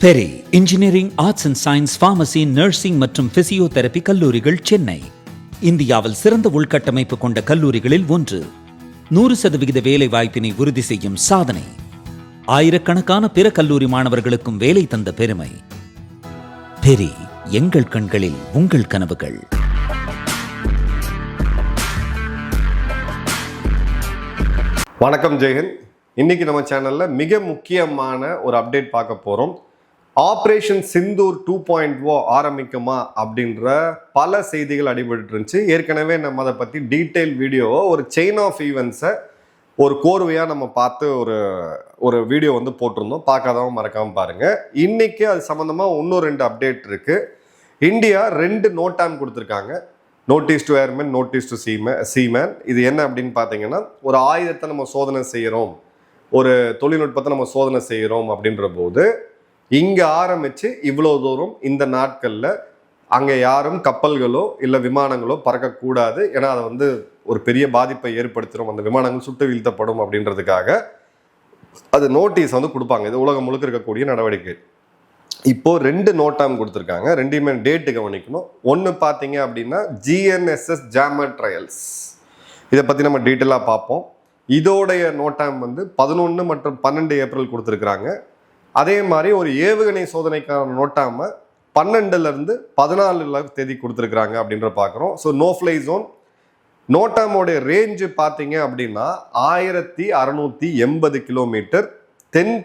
Peri engineering, arts and science, pharmacy, nursing மற்றும் physiotherapy கல்லூரிகள் சென்னை இந்தியாவில் சிறந்த உள்கட்டமைப்பு கொண்ட கல்லூரிகளில் ஒன்று. 100% வேலை வாய்ப்பினை உறுதி செய்யும் சாதனை. ஆயிரக்கணக்கான பிற கல்லூரி மாணவர்களுக்கும் வேலை தந்த பெருமை. பெரி, எங்கள் கண்களில் உங்கள் கனவுகள். வணக்கம் ஜெயஹிந்த். இன்னைக்கு நம்ம சேனல்ல மிக முக்கியமான ஒரு அப்டேட் பார்க்க போறோம். ஆப்ரேஷன் சிந்தூர் 2.0 ஆரம்பிக்குமா அப்படின்ற பல செய்திகள் அடிபட்டு இருந்துச்சு. ஏற்கனவே நம்ம அதை பற்றி டீட்டெயில் வீடியோவை ஒரு செயின் ஆஃப் ஈவெண்ட்ஸை ஒரு கோர்வையாக நம்ம பார்த்து ஒரு வீடியோ வந்து போட்டிருந்தோம். பார்க்காதவங்க மறக்காமல் பாருங்கள். இன்னைக்கு அது சம்மந்தமாக இன்னும் 2 அப்டேட் இருக்குது. இந்தியா 2 நோட்டாம் கொடுத்துருக்காங்க. Notice to airman, notice to seaman. இது என்ன அப்படின்னு பார்த்தீங்கன்னா, ஒரு ஆயுதத்தை நம்ம சோதனை செய்கிறோம், ஒரு தொழில்நுட்பத்தை நம்ம சோதனை செய்கிறோம் அப்படின்ற போது இங்கே ஆரம்பித்து இவ்வளோ தூரம் இந்த நாட்களில் அங்கே யாரும் கப்பல்களோ இல்லை விமானங்களோ பறக்கக்கூடாது. ஏன்னா அதை வந்து ஒரு பெரிய பாதிப்பை ஏற்படுத்திடும், அந்த விமானங்கள் சுட்டு வீழ்த்தப்படும் அப்படின்றதுக்காக அது நோட்டீஸ் வந்து கொடுப்பாங்க. இது உலகம் முழுக்க இருக்கக்கூடிய நடவடிக்கை. இப்போ 2 நோட்டாம் கொடுத்துருக்காங்க. 2மே டேட்டு கவனிக்கணும். ஒன்று பார்த்தீங்க அப்படின்னா GNSS ஜாமர் ட்ரையல்ஸ். இதை பற்றி நம்ம டீட்டெயிலாக பார்ப்போம். இதோடைய நோட்டாம் வந்து 11 மற்றும் 12 ஏப்ரல் கொடுத்துருக்குறாங்க. அதே மாதிரி ஒரு ஏவுகணை சோதனைக்கான நோட்டாம 12லேருந்து 14 தேதி கொடுத்துருக்குறாங்க அப்படின்ற பார்க்குறோம். So no fly zone. நோட்டாமோடைய ரேஞ்சு பார்த்தீங்க அப்படின்னா 1680 கிலோமீட்டர்.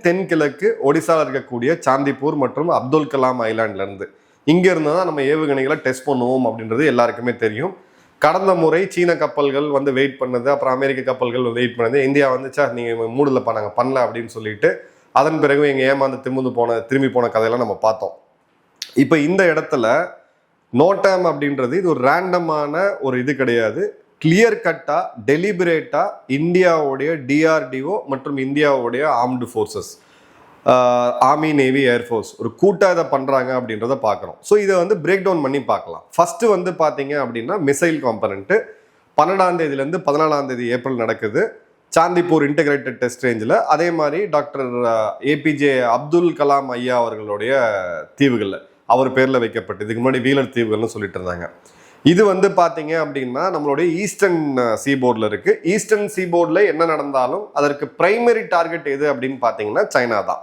தென்கிழக்கு ஒடிசாவில் இருக்கக்கூடிய சாந்திப்பூர் மற்றும் அப்துல் கலாம் ஐலாண்ட்லேருந்து. இங்கே இருந்து தான் நம்ம ஏவுகணைகளை டெஸ்ட் பண்ணுவோம் அப்படின்றது எல்லாருக்குமே தெரியும். கடந்த முறை சீன கப்பல்கள் வந்து வெயிட் பண்ணது, அப்புறம் அமெரிக்க கப்பல்கள் வெயிட் பண்ணது. இந்தியா வந்து சார் நீங்கள் மூடலப்பா, நாங்கள் பண்ணல அப்படின்னு சொல்லிட்டு அதன் பிறகு எங்கள் ஏமாந்து திரும்பி போன கதையெல்லாம் நம்ம பார்த்தோம். இப்போ இந்த இடத்துல நோட்டாம் அப்படின்றது இது ஒரு ரேண்டமான ஒரு இது கிடையாது. கிளியர் கட்டா டெலிபரேட்டா இந்தியாவுடைய DRDO மற்றும் இந்தியாவுடைய armed forces, army, navy, air force ஒரு கூட்டா இதை பண்ணுறாங்க அப்படின்றத பார்க்குறோம். ஸோ இதை வந்து பிரேக் டவுன் பண்ணி பார்க்கலாம். ஃபர்ஸ்ட் வந்து பார்த்தீங்க அப்படின்னா மிசைல் காம்பனண்ட்டு 12ஆம் தேதியிலேருந்து 14ஆம் தேதி ஏப்ரல் நடக்குது சாந்திப்பூர் இன்டெகிரேட்டட் டெஸ்ட் ரேஞ்சில். அதே மாதிரி டாக்டர் APJ அப்துல் கலாம் ஐயா அவர்களுடைய தீவுகளில் அவர் பேரில் வைக்கப்பட்டு, இதுக்கு முன்னாடி வீலர் தீவுகள்னு சொல்லிட்டு இருந்தாங்க. இது வந்து பார்த்தீங்க அப்படின்னா நம்மளுடைய ஈஸ்டர்ன் சீபோர்டில் இருக்குது. ஈஸ்டர்ன் சீபோர்டில் என்ன நடந்தாலும் அதற்கு பிரைமரி டார்கெட் எது அப்படின்னு பார்த்தீங்கன்னா சைனா தான்.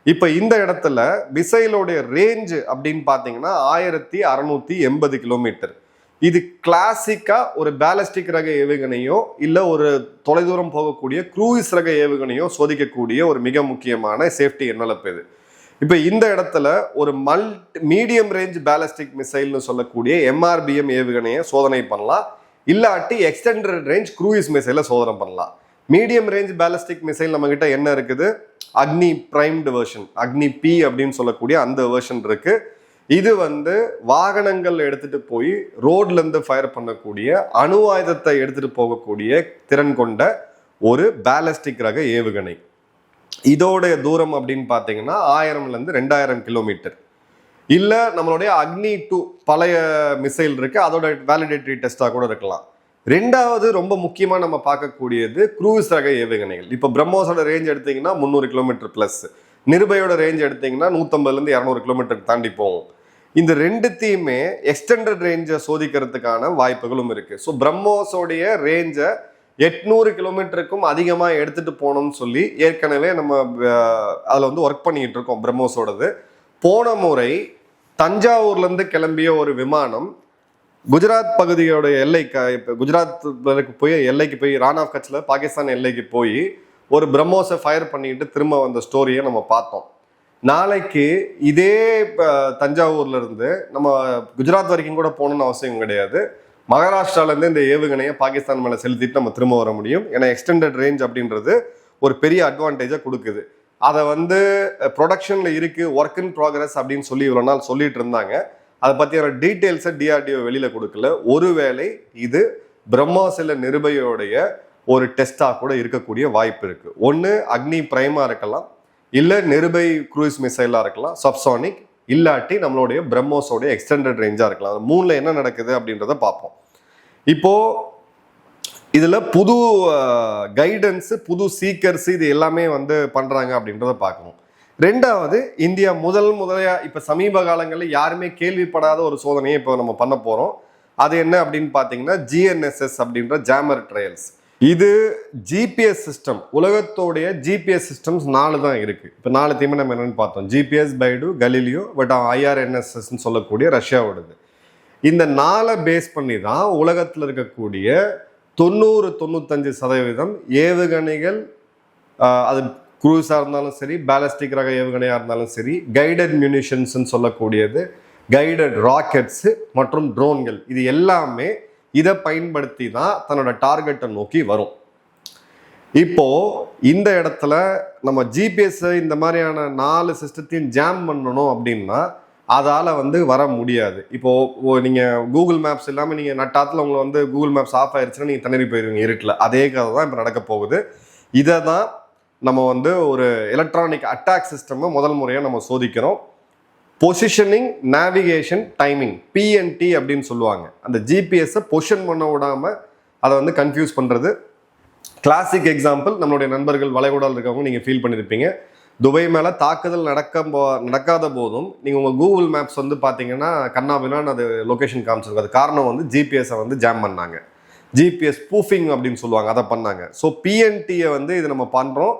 இப்போ இந்த இடத்துல மிசைலோடைய ரேஞ்சு அப்படின்னு பார்த்தீங்கன்னா 1680 கிலோமீட்டர். இது கிளாசிக்கா ஒரு பேலஸ்டிக் ரக ஏவுகணையோ இல்லை ஒரு தொலைதூரம் போகக்கூடிய க்ரூயிஸ் ரக ஏவுகணையோ சோதிக்கக்கூடிய ஒரு மிக முக்கியமான சேஃப்டி என்வலப் இது. இப்போ இந்த இடத்துல ஒரு மீடியம் ரேஞ்ச் பேலஸ்டிக் மிசைல்னு சொல்லக்கூடிய MRBM ஏவுகணையை சோதனை பண்ணலாம், இல்லாட்டி எக்ஸ்டெண்டட் ரேஞ்ச் க்ரூயிஸ் மிசைலை சோதனை பண்ணலாம். மீடியம் ரேஞ்ச் பேலஸ்டிக் மிசைல் நம்ம கிட்ட என்ன இருக்குது? அக்னி பிரைம்டு வெர்ஷன், அக்னி P அப்படின்னு சொல்லக்கூடிய அந்த வெர்ஷன் இருக்கு. இது வந்து வாகனங்கள் எடுத்துட்டு போய் ரோட்ல இருந்து ஃபயர் பண்ணக்கூடிய அணு ஆயுதத்தை எடுத்துட்டு போகக்கூடிய திறன் கொண்ட ஒரு பேலஸ்டிக் ரக ஏவுகணை. இதோடைய தூரம் அப்படின்னு பார்த்தீங்கன்னா 1000லேருந்து 2000 கிலோமீட்டர். இல்லை நம்மளுடைய அக்னி 2 பழைய மிசைல் இருக்கு, அதோட வேலிடேட்டரி டெஸ்டாக கூட இருக்கலாம். 2வது ரொம்ப முக்கியமாக நம்ம பார்க்கக்கூடியது க்ரூஸ் ரக ஏவுகணைகள். இப்போ பிரம்மோஸோட ரேஞ்ச் எடுத்தீங்கன்னா 300 கிலோமீட்டர் ப்ளஸ், நிருபயோட ரேஞ்ச் எடுத்தீங்கன்னா 150லேருந்து 200 கிலோமீட்டர் தாண்டி போகும். இந்த 2த்தையுமே எக்ஸ்டெண்டட் ரேஞ்சை சோதிக்கிறதுக்கான வாய்ப்புகளும் இருக்கு. ஸோ பிரம்மோஸோடைய ரேஞ்சை 800 கிலோமீட்டருக்கும் அதிகமாக எடுத்துட்டு போகணும்னு சொல்லி ஏற்கனவே நம்ம அதில் வந்து ஒர்க் பண்ணிட்டு இருக்கோம் பிரம்மோஸோடது. போன முறை தஞ்சாவூர்லேருந்து கிளம்பிய ஒரு விமானம் குஜராத் பகுதியோட குஜராத் எல்லைக்கு போய் ரான் ஆஃப் கட்சில் பாகிஸ்தான் எல்லைக்கு போய் ஒரு பிரம்மோஸை ஃபயர் பண்ணிட்டு திரும்ப வந்த ஸ்டோரியை நம்ம பார்த்தோம். நாளைக்கு இதே தஞ்சாவூர்ல இருந்து நம்ம குஜராத் வரைக்கும் கூட போகணும்னு அவசியம் கிடையாது. மகாராஷ்டிராலேருந்து இந்த ஏவுகணையை பாகிஸ்தான் மேலே செலுத்திட்டு நம்ம திரும்ப வர முடியும். ஏன்னா எக்ஸ்டெண்டட் ரேஞ்ச் அப்படின்றது ஒரு பெரிய அட்வான்டேஜை கொடுக்குது. அதை வந்து ப்ரொடக்ஷனில் இருக்குது, ஒர்க் இன் ப்ராக்ரஸ் அப்படின்னு சொல்லி இவ்வளோ நாள் சொல்லிட்டு இருந்தாங்க. அதை பற்றியான டீட்டெயில்ஸை DRDO வெளியில் கொடுக்கல. ஒருவேளை இது பிரம்மோஸ் இல்லை நிருபயோடைய ஒரு டெஸ்டாக கூட இருக்கக்கூடிய வாய்ப்பு இருக்குது. ஒன்று அக்னி பிரைமாக இருக்கலாம், இல்லை நிருபை க்ரூஸ் மிசைலாக இருக்கலாம் சப்சானிக், இல்லாட்டி நம்மளுடைய பிரம்மோஸோடைய எக்ஸ்டெண்டட் ரேஞ்சாக இருக்கலாம். அது 3ல் என்ன நடக்குது அப்படின்றத பார்ப்போம். இப்போ இதில் புது கைடன்ஸு, புது சீக்கர்ஸ், இது எல்லாமே வந்து பண்ணுறாங்க அப்படின்றத பார்க்கணும். ரெண்டாவது, இந்தியா முதலையா இப்ப சமீப காலங்களில் யாருமே கேள்விப்படாத ஒரு சோதனையை இப்போ நம்ம பண்ண போறோம். அது என்ன அப்படின்னு பாத்தீங்கன்னா GNSS அப்படின்ற ஜாமர் ட்ரையல்ஸ். இது ஜிபிஎஸ் சிஸ்டம், உலகத்தோடைய ஜிபிஎஸ் சிஸ்டம்ஸ் 4 தான் இருக்கு. இப்போ 4த்தையுமே நம்ம என்னன்னு பார்த்தோம். GPS, Baidu, Galileo, but IRNSS சொல்லக்கூடிய ரஷ்யாவோடது. இந்த 4 பேஸ் பண்ணி தான் உலகத்தில் இருக்கக்கூடிய 90-95% ஏவுகணைகள், அது குரூஸாக இருந்தாலும் சரி, பேலஸ்டிக் ரக ஏவுகணையாக இருந்தாலும் சரி, கைடட் மியூனிஷன்ஸ்ன்னு சொல்லக்கூடியது, கைடட் ராக்கெட்ஸ் மற்றும் ட்ரோன்கள், இது எல்லாமே இதை பயன்படுத்தி தான் தன்னோட டார்கெட்டை நோக்கி வரும். இப்போ இந்த இடத்துல நம்ம ஜிபிஎஸ் இந்த மாதிரியான 4 சிஸ்டத்தையும் ஜாம் பண்ணணும் அப்படின்னா அதால் வர முடியாது. இப்போ நீங்கள் கூகுள் மேப்ஸ் இல்லாமல் நீங்கள் நட்டாத்தில் உங்களை கூகுள் மேப்ஸ் ஆஃப் ஆயிடுச்சுன்னா நீங்கள் தண்ணீரி போயிடுவீங்க இருட்டில். அதே கதை தான் இப்போ நடக்க போகுது. இதை தான் நம்ம ஒரு எலக்ட்ரானிக் அட்டாக் சிஸ்டம் முதல் முறையாக நம்ம சோதிக்கிறோம். பொசிஷனிங், நேவிகேஷன், டைமிங், PNT அப்படின்னு சொல்லுவாங்க. அந்த ஜிபிஎஸ்ஸை பொசிஷன் பண்ண விடாமல் அதை கன்ஃபியூஸ் பண்ணுறது. கிளாசிக் எக்ஸாம்பிள் நம்மளுடைய நண்பர்கள் வளைகுடாவில் இருக்கவங்க நீங்கள் ஃபீல் பண்ணியிருப்பீங்க. துபை மேலே தாக்குதல் நடக்காத போதும் நீங்கள் உங்கள் கூகுள் மேப்ஸ் பார்த்தீங்கன்னா கண்ணாபின்னான்னு அது லொக்கேஷன் காமிச்சிருக்கு. அது காரணம் ஜிபிஎஸ்ஸை ஜாம் பண்ணாங்க. ஜிபிஎஸ் ஸ்பூஃபிங் அப்படின்னு சொல்லுவாங்க, அதை பண்ணாங்க. ஸோ PNT-யை இது நம்ம பண்ணுறோம்.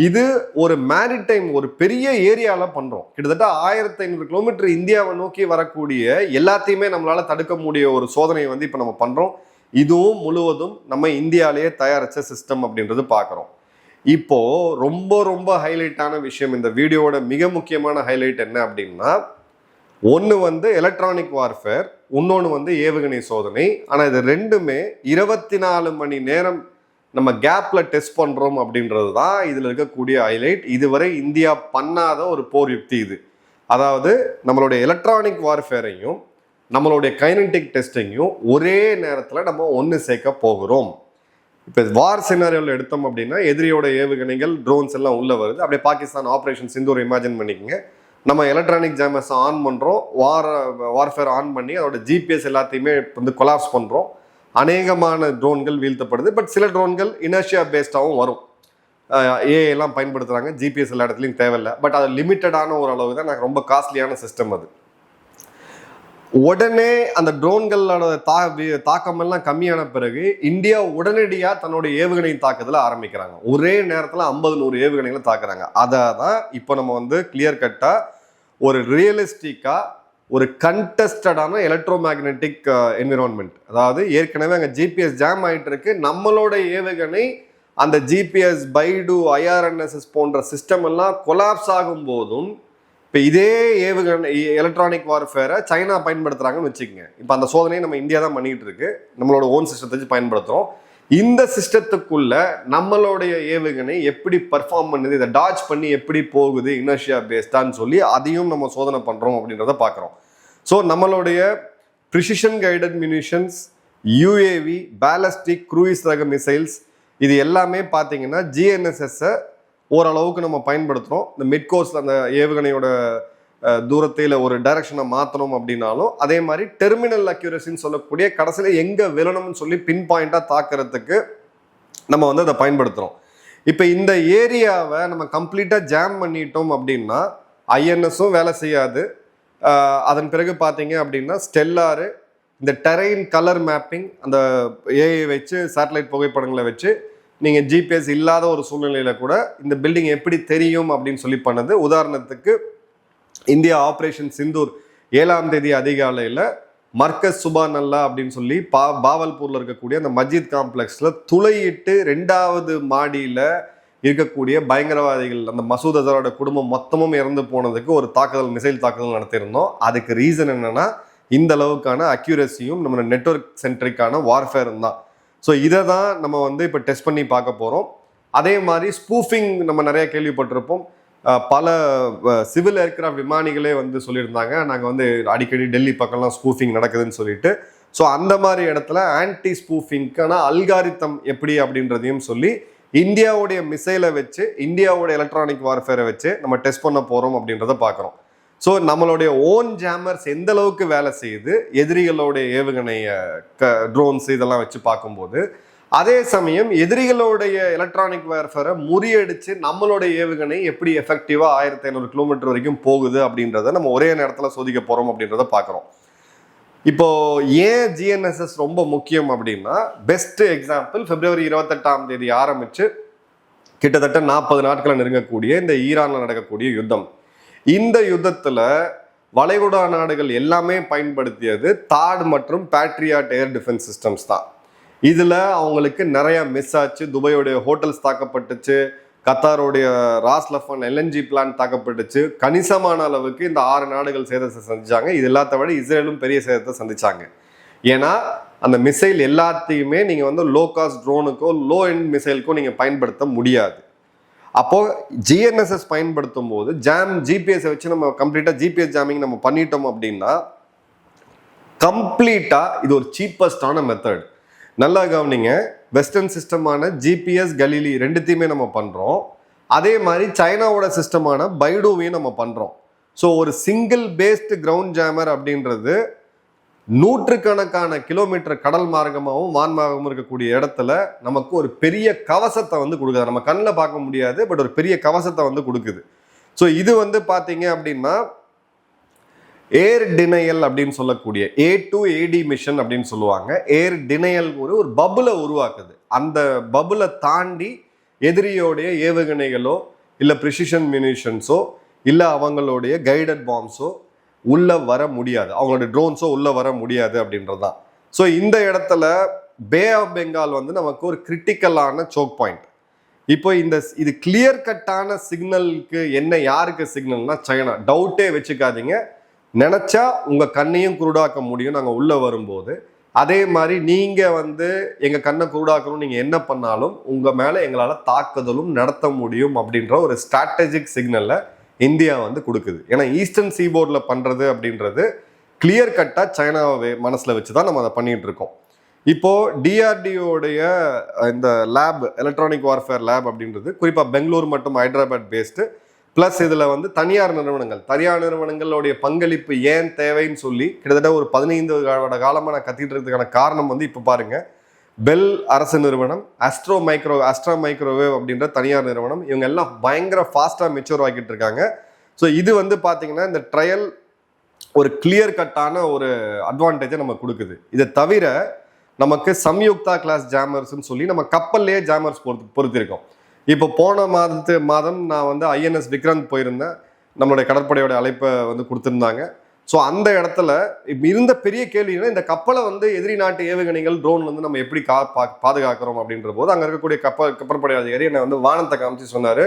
இது ஒரு மேரிடைம், ஒரு பெரிய ஏரியாவில் பண்ணுறோம். கிட்டத்தட்ட 1500 கிலோமீட்டர் இந்தியாவை நோக்கி வரக்கூடிய எல்லாத்தையுமே நம்மளால் தடுக்க முடிய ஒரு சோதனையை இப்போ நம்ம பண்ணுறோம். இதுவும் முழுவதும் நம்ம இந்தியாவிலேயே தயாரித்த சிஸ்டம் அப்படின்றது பார்க்குறோம். இப்போ ரொம்ப ரொம்ப ஹைலைட்டான விஷயம், இந்த வீடியோவோட மிக முக்கியமான ஹைலைட் என்ன அப்படின்னா, ஒன்று எலக்ட்ரானிக் வார்ஃபேர், இன்னொன்று ஏவுகணை சோதனை. ஆனால் இது ரெண்டுமே 24 மணி நேரம் நம்ம கேப்ல டெஸ்ட் பண்றோம் அப்படின்றது தான் இதுல இருக்கக்கூடிய ஹைலைட். இதுவரை இந்தியா பண்ணாத ஒரு போர் யுக்தி இது. அதாவது நம்மளுடைய எலக்ட்ரானிக் வார்ஃபேரையும் நம்மளுடைய கைனடிக் டெஸ்டிங்கையும் ஒரே நேரத்தில் நம்ம ஒன்று சேர்க்க போகிறோம். இப்போ வார் சினாரியோவில் எடுத்தோம் அப்படின்னா எதிரியோட ஏவுகணைகள், ட்ரோன்ஸ் எல்லாம் உள்ள வருது. அப்படியே பாகிஸ்தான் ஆப்ரேஷன் சிந்தூர் இமேஜின் பண்ணிக்கோங்க. நம்ம எலக்ட்ரானிக் ஜாமர்ஸ் ஆன் பண்ணுறோம், வார்ஃபேர் ஆன் பண்ணி அதோட ஜிபிஎஸ் எல்லாத்தையுமே கொலாப்ஸ் பண்ணுறோம். அநேகமான ட்ரோன்கள் வீழ்த்தப்படுது. பட் சில ட்ரோன்கள் இனர்ஷியா பேஸ்டாகவும் வரும். ஏஐலாம் பயன்படுத்துகிறாங்க. ஜிபிஎஸ் எல்லா இடத்துலையும் தேவையில்லை. பட் அது லிமிட்டடான ஒரு அளவு தான், எனக்கு ரொம்ப காஸ்ட்லியான சிஸ்டம் அது. உடனே அந்த ட்ரோன்களோட தாக்கமெல்லாம் கம்மியான பிறகு இந்தியா உடனடியாக தன்னுடைய ஏவுகணை தாக்குதலை ஆரம்பிக்கிறாங்க. ஒரே நேரத்தில் 50-100 ஏவுகணைகளை தாக்குறாங்க. அதை தான் இப்போ நம்ம கிளியர் கட்டாக ஒரு ரியலிஸ்டிக்காக ஒரு கண்டஸ்டடான எலக்ட்ரோ மேக்னெட்டிக் என்விரான்மெண்ட், அதாவது ஏற்கனவே அங்கே ஜிபிஎஸ் ஜாம் ஆகிட்டு இருக்கு. நம்மளோட ஏவுகணை அந்த ஜிபிஎஸ், பைடு, IRNSS போன்ற சிஸ்டம் எல்லாம் கொலாப்ஸ் ஆகும் போதும் இப்போ இதே ஏவுகணை எலக்ட்ரானிக் வார்ஃபேரை சைனா பயன்படுத்துகிறாங்கன்னு வச்சுக்கோங்க. இப்போ அந்த சோதனையை நம்ம இந்தியா தான் பண்ணிகிட்டு இருக்கு. நம்மளோட ஓன் சிஸ்டத்தை வச்சு பயன்படுத்துகிறோம். இந்த சிஸ்டத்துக்குள்ள நம்மளுடைய ஏவுகணை எப்படி பர்ஃபார்ம் பண்ணுது, இதை டாச் பண்ணி எப்படி போகுது இனர்ஷியா பேஸ்டான்னு சொல்லி அதையும் நம்ம சோதனை பண்ணுறோம் அப்படின்றத பார்க்குறோம். ஸோ நம்மளுடைய precision guided munitions, UAV, ballistic, cruise ரக மிசைல்ஸ், இது எல்லாமே பார்த்தீங்கன்னா GNSS-ஐ ஓரளவுக்கு நம்ம பயன்படுத்துகிறோம். இந்த மிட்கோர்ஸில் அந்த ஏவுகணையோட தூரத்தில் ஒரு டைரக்ஷனை மாற்றணும் அப்படின்னாலும், அதே மாதிரி டெர்மினல் அக்யூரசின்னு சொல்லக்கூடிய கடைசியில் எங்கே விழணும்னு சொல்லி பின் பாயிண்டாக தாக்கிறதுக்கு நம்ம அதை பயன்படுத்துகிறோம். இப்போ இந்த ஏரியாவை நம்ம கம்ப்ளீட்டாக ஜாம் பண்ணிட்டோம் அப்படின்னா INS-ம் வேலை செய்யாது. அதன் பிறகு பார்த்தீங்க அப்படின்னா ஸ்டெல்லாரு, இந்த டெரெயின் கலர் மேப்பிங், அந்த ஏஐ வச்சு சேட்டலைட் புகைப்படங்களை வச்சு நீங்கள் ஜிபிஎஸ் இல்லாத ஒரு சூழ்நிலையில் கூட இந்த பில்டிங் எப்படி தெரியும் அப்படின்னு சொல்லி பண்ணது. உதாரணத்துக்கு இந்தியா ஆப்ரேஷன் சிந்தூர் 7ஆம் தேதி அதிகாலையில் மர்கஸ் சுபானல்லா அப்படின்னு சொல்லி பாவல்பூரில் இருக்கக்கூடிய அந்த மஸ்ஜித் காம்ப்ளெக்ஸில் துளையிட்டு 2வது மாடியில் இருக்கக்கூடிய பயங்கரவாதிகள், அந்த மசூத் அசரோட குடும்பம் மொத்தமும் இறந்து போனதுக்கு ஒரு தாக்குதல், மிசைல் தாக்குதல் நடத்தியிருந்தோம். அதுக்கு ரீசன் என்னன்னா இந்த அளவுக்கான அக்யூரஸியும் நம்ம நெட்வொர்க் சென்ட்ரிக்கான வார்ஃபேரும் தான். ஸோ இதை தான் நம்ம இப்போ டெஸ்ட் பண்ணி பார்க்க போகிறோம். அதே மாதிரி ஸ்பூஃபிங் நம்ம நிறைய கேள்விப்பட்டிருப்போம். பல சிவில் ஏர்கிராஃப்ட் விமானிகளே சொல்லியிருந்தாங்க, நாங்கள் அடிக்கடி டெல்லி பக்கம்லாம் ஸ்பூஃபிங் நடக்குதுன்னு சொல்லிட்டு. ஸோ அந்த மாதிரி இடத்துல ஆன்டி ஸ்பூஃபிங்க்கான அல்காரித்தம் எப்படி அப்படின்றதையும் சொல்லி இந்தியாவுடைய மிசைலை வச்சு, இந்தியாவோட எலக்ட்ரானிக் வார்ஃபேரை வச்சு நம்ம டெஸ்ட் பண்ண போகிறோம் அப்படின்றத பார்க்குறோம். ஸோ நம்மளுடைய ஓன் ஜாமர்ஸ் எந்த அளவுக்கு வேலை செய்யுது, எதிரிகளுடைய ஏவுகணைய ட்ரோன்ஸ் இதெல்லாம் வச்சு பார்க்கும்போது அதே சமயம் எதிரிகளுடைய எலக்ட்ரானிக் வார்ஃபேரை முறியடிச்சு நம்மளுடைய ஏவுகணை எப்படி எஃபெக்டிவா 1500 கிலோமீட்டர் வரைக்கும் போகுது அப்படின்றத நம்ம ஒரே நேரத்தில் சோதிக்க போறோம் அப்படின்றத பார்க்குறோம். இப்போ ஏன் ஜிஎன்எஸ்எஸ் ரொம்ப முக்கியம் அப்படின்னா, பெஸ்ட் எக்ஸாம்பிள் February 28 ஆரம்பிச்சு கிட்டத்தட்ட 40 நாட்களை நெருங்கக்கூடிய இந்த ஈரான்ல நடக்கக்கூடிய யுத்தம். இந்த யுத்தத்துல வளைகுடா நாடுகள் எல்லாமே பயன்படுத்தியது தாட் மற்றும் பேட்ரியாட் ஏர் டிஃபென்ஸ் சிஸ்டம்ஸ் தான். இதுல அவங்களுக்கு நிறைய மிஸ் ஆச்சு. துபாயோடைய ஹோட்டல்ஸ் தாக்கப்பட்டுச்சு, கத்தாரோடைய ராஸ்லஃபன் எல்என்ஜி பிளான்ட் தாக்கப்பட்டுச்சு. கணிசமான அளவுக்கு இந்த 6 நாடுகள் சேதத்தை சந்திச்சாங்க. இது எல்லாத்த விட இஸ்ரேலும் பெரிய சேதத்தை சந்திச்சாங்க. ஏன்னா அந்த மிசைல் எல்லாத்தையுமே நீங்க வந்து லோ காஸ்ட் ட்ரோனுக்கோ லோ எண்ட் மிசைலுக்கோ நீங்க பயன்படுத்த முடியாது. அப்போ ஜிஎன்எஸ்எஸ் பயன்படுத்தும் போது ஜிபிஎஸ் வச்சு நம்ம கம்ப்ளீட்டா ஜிபிஎஸ் ஜாமிங் நம்ம பண்ணிட்டோம் அப்படின்னா கம்ப்ளீட்டா இது ஒரு சீப்பஸ்டான மெத்தட். நல்லா கவனிங்க, வெஸ்டர்ன் சிஸ்டமான ஜிபிஎஸ் கலிலி ரெண்டுத்தையுமே நம்ம பண்றோம். அதே மாதிரி சைனாவோட சிஸ்டமான பைடூவையும் நம்ம பண்றோம். ஸோ ஒரு சிங்கிள் பேஸ்டு கிரவுண்ட் ஜாமர் அப்படின்றது நூற்றுக்கணக்கான கிலோமீட்டர் கடல் மார்க்கமாகவும் வான் மார்க்கமும் இருக்கக்கூடிய இடத்துல நமக்கு ஒரு பெரிய கவசத்தை வந்து கொடுக்குது. நம்ம கண்ணில் பார்க்க முடியாது, பட் ஒரு பெரிய கவசத்தை வந்து கொடுக்குது. ஸோ இது வந்து பார்த்தீங்க அப்படின்னா ஏர் டினையல் அப்படின்னு சொல்லக்கூடிய A2AD மிஷன் அப்படின்னு சொல்லுவாங்க. ஏர் டினையல் ஒரு பபுளை உருவாக்குது. அந்த பபுளை தாண்டி எதிரியோடைய ஏவுகணைகளோ இல்லை ப்ரிசிஷன் மியூனிஷன்ஸோ இல்லை அவங்களுடைய கைடட் பாம்ஸோ உள்ள வர முடியாது, அவங்களுடைய ட்ரோன்ஸோ உள்ள வர முடியாது அப்படின்றது தான். ஸோ இந்த இடத்துல பே ஆஃப் பெங்கால் வந்து நமக்கு ஒரு கிரிட்டிக்கலான சோக் பாயிண்ட். இப்போ இது கிளியர் கட்டான சிக்னலுக்கு யாருக்கு சிக்னல்னா சைனா. டவுட்டே வச்சுக்காதீங்க, நினைச்சா உங்க கண்ணையும் குருடாக்க முடியும் நாங்கள் உள்ள வரும்போது. அதே மாதிரி நீங்க வந்து எங்க கண்ணை குருடாக்கணும் நீங்க என்ன பண்ணாலும் உங்க மேல எங்களால் தாக்குதலும் நடத்த முடியும் அப்படின்ற ஒரு ஸ்ட்ராட்டஜிக் சிக்னலை இந்தியா வந்து கொடுக்குது. ஏன்னா ஈஸ்டர்ன் சீபோர்டில் பண்றது அப்படின்றது கிளியர் கட்டா சைனாவை மனசுல வச்சுதான் நம்ம அதை பண்ணிட்டு இருக்கோம். இப்போ டிஆர்டிஓடைய இந்த லேப், எலக்ட்ரானிக் வார்ஃபேர் லேப் அப்படின்றது குறிப்பா பெங்களூர் மற்றும் ஹைதராபாத் பேஸ்டு. பிளஸ் இதுல வந்து தனியார் நிறுவனங்களுடைய பங்களிப்பு ஏன் தேவைன்னு சொல்லி கிட்டத்தட்ட ஒரு 15 காலமா நான் கத்திட்டு இருக்கிறதுக்கான காரணம் வந்து இப்போ பாருங்க, பெல் அரசு நிறுவனம், அஸ்ட்ரா மைக்ரோவேவ் அப்படின்ற தனியார் நிறுவனம், இவங்க எல்லாம் பயங்கர ஃபாஸ்டா மெச்சூர் ஆகிட்டு இருக்காங்க. ஸோ இது வந்து பாத்தீங்கன்னா இந்த ட்ரையல் ஒரு கிளியர் கட்டான ஒரு அட்வான்டேஜை நம்ம கொடுக்குது. இதை தவிர நமக்கு சம்யுக்தா கிளாஸ் ஜாமர்ஸ்ன்னு சொல்லி நம்ம கப்பல்லையே ஜாமர்ஸ் பொறுத்திருக்கோம். இப்போ போன மாதம் நான் வந்து INS விக்ராந்த் போயிருந்தேன். நம்மளுடைய கடற்படையோட அழைப்பை வந்து கொடுத்துருந்தாங்க. ஸோ அந்த இடத்துல இருந்த பெரிய கேள்வினா இந்த கப்பலை வந்து எதிரி நாட்டு ஏவுகணைகள் ட்ரோன் வந்து நம்ம எப்படி பாதுகாக்கிறோம் அப்படின்ற போது அங்கே இருக்கக்கூடிய கப்பற்படை அதிகாரி என்னை வந்து வானத்தை காமிச்சு சொன்னார்,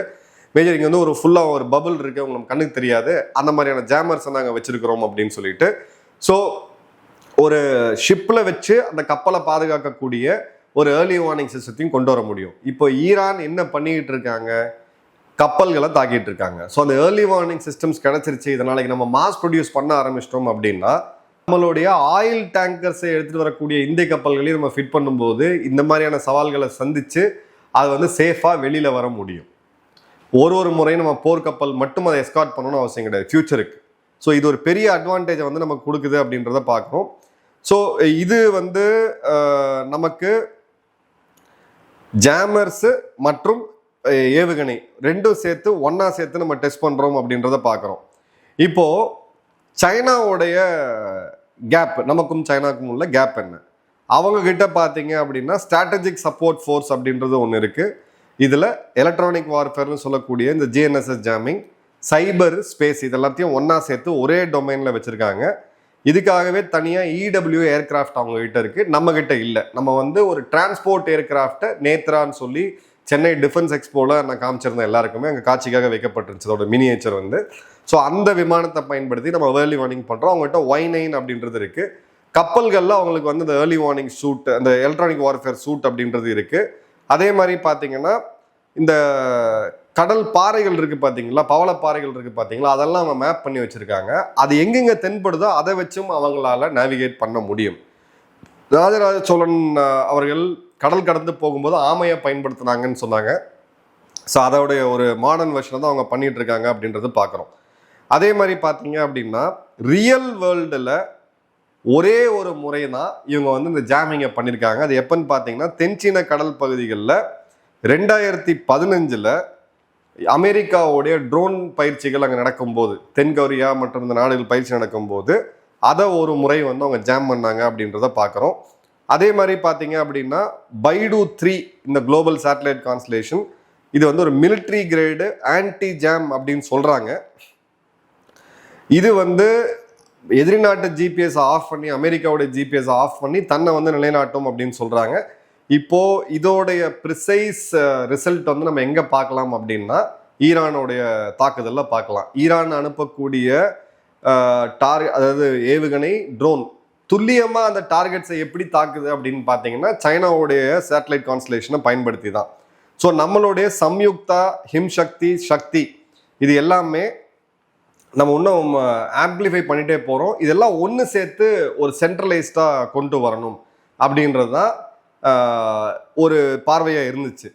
மேஜர் இங்கே வந்து ஒரு ஃபுல்லாக ஒரு பபுள் இருக்கு, உங்களுக்கு கண்ணுக்கு தெரியாது, அந்த மாதிரியான ஜாமர்ஸ் நாங்கள் வச்சிருக்கிறோம் அப்படின்னு சொல்லிட்டு. ஸோ ஒரு ஷிப்பில் வச்சு அந்த கப்பலை பாதுகாக்கக்கூடிய ஒரு ஏர்லி வார்னிங் சிஸ்டத்தையும் கொண்டு வர முடியும். இப்போ ஈரான் என்ன பண்ணிக்கிட்டு இருக்காங்க, கப்பல்களை தாக்கிட்டு இருக்காங்க. ஸோ அந்த ஏர்லி வார்னிங் சிஸ்டம்ஸ் கிடைச்சிருச்சு. இதை நாளைக்கு நம்ம மாஸ் ப்ரொடியூஸ் பண்ண ஆரம்பிச்சிட்டோம் அப்படின்னா நம்மளுடைய ஆயில் டேங்கர்ஸை எடுத்துட்டு வரக்கூடிய இந்திய கப்பல்களையும் நம்ம ஃபிட் பண்ணும்போது இந்த மாதிரியான சவால்களை சந்திச்சு அது வந்து சேஃபாக வெளியில வர முடியும். ஒரு முறையும் நம்ம போர்க்கப்பல் மட்டும் அதை எஸ்கார்ட் பண்ணணும்னு அவசியம் கிடையாது ஃபியூச்சருக்கு. ஸோ இது ஒரு பெரிய அட்வான்டேஜை வந்து நமக்கு கொடுக்குது அப்படின்றத பார்க்குறோம். ஸோ இது வந்து நமக்கு ஜாமர்ஸ் மற்றும் ஏவுகணை ரெண்டும் சேர்த்து ஒன்னா சேர்த்து நம்ம டெஸ்ட் பண்றோம் அப்படின்றத பார்க்குறோம். இப்போ சைனாவுடைய கேப், நமக்கும் சைனாக்கும் உள்ள கேப் என்ன, அவங்க கிட்ட பார்த்தீங்க அப்படின்னா ஸ்ட்ராட்டஜிக் சப்போர்ட் ஃபோர்ஸ் அப்படின்றது ஒன்று இருக்கு. இதுல எலக்ட்ரானிக் வார்ஃபேர்னு சொல்லக்கூடிய இந்த ஜிஎன்எஸ்எஸ் ஜாமிங், சைபர், ஸ்பேஸ் இது எல்லாத்தையும் ஒன்னா சேர்த்து ஒரே டொமைன்ல வச்சிருக்காங்க. இதுக்காகவே தனியாக EW ஏர்கிராஃப்ட் அவங்க கிட்ட இருக்கு, நம்ம கிட்ட இல்லை. நம்ம வந்து ஒரு டிரான்ஸ்போர்ட் ஏர்கிராஃப்டை நேத்ரான்னு சொல்லி சென்னை டிஃபென்ஸ் எக்ஸ்போல நான் காமிச்சிருந்தேன், எல்லாருக்குமே அங்கே காட்சிக்காக வைக்கப்பட்டுருச்சு அதோட மினியேச்சர் வந்து. ஸோ அந்த விமானத்தை பயன்படுத்தி நம்ம ஏர்லி வார்னிங் பண்ணுறோம். அவங்ககிட்ட Y9 அப்படின்றது இருக்கு. கப்பல்களில் அவங்களுக்கு வந்து இந்த ஏர்லி வார்னிங் சூட், அந்த எலக்ட்ரானிக் வார்ஃபேர் சூட் அப்படின்றது இருக்கு. அதே மாதிரி பார்த்தீங்கன்னா இந்த கடல் பாறைகள் இருக்கு பார்த்தீங்களா, பவளப்பாறைகள் இருக்கு பார்த்தீங்களா, அதெல்லாம் அவங்க மேப் பண்ணி வச்சிருக்காங்க. அது எங்கெங்க தென்படுதோ அதை வச்சும் அவங்களால நேவிகேட் பண்ண முடியும். ராஜராஜ சோழன் அவர்கள் கடல் கடந்து போகும்போது ஆமையை பயன்படுத்தினாங்கன்னு சொன்னாங்க. ஸோ அதோடைய ஒரு மாடர்ன் வெர்ஷனை தான் அவங்க பண்ணிட்டு இருக்காங்க அப்படின்றது பார்க்குறோம். அதே மாதிரி பார்த்தீங்க அப்படின்னா ரியல் வேர்ல்டில் ஒரே ஒரு முறை தான் இவங்க வந்து இந்த ஜாமிங்கை பண்ணியிருக்காங்க. அது எப்பன்னு பார்த்தீங்கன்னா தென்சீன கடல் பகுதிகளில் 2015 அமெரிக்காவுடைய ட்ரோன் பயிற்சிகள் அங்கே நடக்கும்போது, தென்கொரியா மற்றும் இந்த நாடுகள் பயிற்சி நடக்கும்போது அதை ஒரு முறை வந்து அவங்க ஜாம் பண்ணாங்க அப்படின்றத பார்க்குறோம். அதே மாதிரி பார்த்தீங்க அப்படின்னா பைடு 3 இந்த குளோபல் சேட்டலைட் கான்ஸ்டலேஷன், இது வந்து ஒரு மிலிட்ரி கிரேடு ஆன்டி ஜாம் அப்படின்னு சொல்கிறாங்க. இது வந்து எதிரி நாட்டு ஜிபிஎஸ் ஆஃப் பண்ணி, அமெரிக்காவுடைய ஜிபிஎஸ் ஆஃப் பண்ணி தன்னை வந்து நிலைநாட்டும் அப்படின்னு சொல்கிறாங்க. இப்போ இதோடைய ப்ரிசைஸ் ரிசல்ட் வந்து நம்ம எங்கே பார்க்கலாம் அப்படின்னா ஈரானுடைய தாக்குதலில் பார்க்கலாம். ஈரான் அனுப்பக்கூடிய அதாவது ஏவுகணை ட்ரோன் துல்லியமாக அந்த டார்கெட்ஸை எப்படி தாக்குது அப்படின்னு பார்த்தீங்கன்னா சைனாவுடைய சேட்டலைட் கான்ஸ்டலேஷனை பயன்படுத்தி தான். ஸோ நம்மளுடைய சம்யுக்தா, சக்தி இது எல்லாமே நம்ம இன்னும் ஆம்பிளிஃபை பண்ணிகிட்டே போகிறோம். இதெல்லாம் ஒன்று சேர்த்து ஒரு சென்ட்ரலைஸ்டாக கொண்டு வரணும் அப்படின்றது தான் ஒரு பார்வையாக இருந்துச்சு.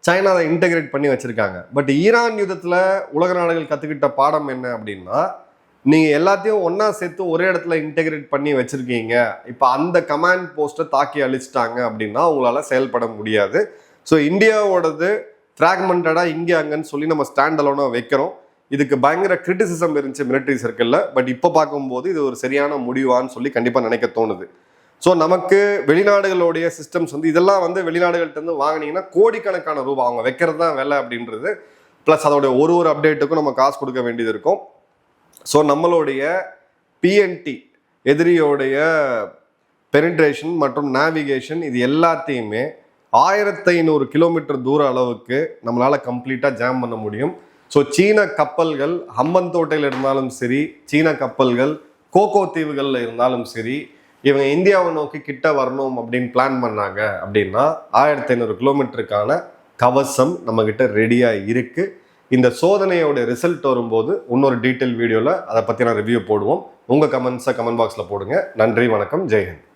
சைனா அதை இன்டெகிரேட் பண்ணி வச்சுருக்காங்க. பட் ஈரான் யுத்தத்தில் உலக நாடுகள் கற்றுக்கிட்ட பாடம் என்ன அப்படின்னா, நீங்கள் எல்லாத்தையும் ஒன்றா சேர்த்து ஒரே இடத்துல இன்டெகிரேட் பண்ணி வச்சுருக்கீங்க, இப்போ அந்த கமாண்ட் போஸ்ட்டை தாக்கி அழிச்சிட்டாங்க அப்படின்னா உங்களால் செயல்பட முடியாது. ஸோ இந்தியாவோடது ஃப்ராக்மெண்டடாக இங்கே அங்கன்னு சொல்லி நம்ம ஸ்டாண்ட் அலோனாக வைக்கிறோம். இதுக்கு பயங்கர கிரிட்டிசிசம் இருந்துச்சு மிலிட்டரி சர்க்கிளில். பட் இப்போ பார்க்கும்போது இது ஒரு சரியான முடிவான்னு சொல்லி கண்டிப்பாக நினைக்க தோணுது. ஸோ நமக்கு வெளிநாடுகளுடைய சிஸ்டம்ஸ் வந்து இதெல்லாம் வந்து வெளிநாடுகள்கிட்ட வாங்கினீங்கன்னா கோடிக்கணக்கான ரூபா அவங்க வைக்கிறது தான் வேலை அப்படின்றது. ப்ளஸ் அதோடைய ஒரு அப்டேட்டுக்கும் நம்ம காசு கொடுக்க வேண்டியது இருக்கும். ஸோ நம்மளுடைய பிஎன்டி எதிரியோடைய பெனிட்ரேஷன் மற்றும் நேவிகேஷன் இது எல்லாத்தையுமே 1500 கிலோமீட்டர் தூர அளவுக்கு நம்மளால் கம்ப்ளீட்டாக ஜாம் பண்ண முடியும். ஸோ சீன கப்பல்கள் ஹம்பன்தோட்டையில் இருந்தாலும் சரி, சீன கப்பல்கள் கோகோ தீவுகளில் இருந்தாலும் சரி, இவங்க இந்தியாவை நோக்கி கிட்ட வரணும் அப்படின்னு பிளான் பண்ணாங்க அப்படின்னா 1500 கிலோமீட்டருக்கான கவசம் நம்மக்கிட்ட ரெடியாக இருக்குது. இந்த சோதனையோட ரிசல்ட் வரும்போது இன்னொரு டீட்டெயில் வீடியோவில் அதை பற்றி நான் ரிவ்யூ போடுவோம். உங்கள் கமெண்ட்ஸை கமெண்ட் பாக்ஸில் போடுங்க. நன்றி, வணக்கம், ஜெய்ஹிந்த்.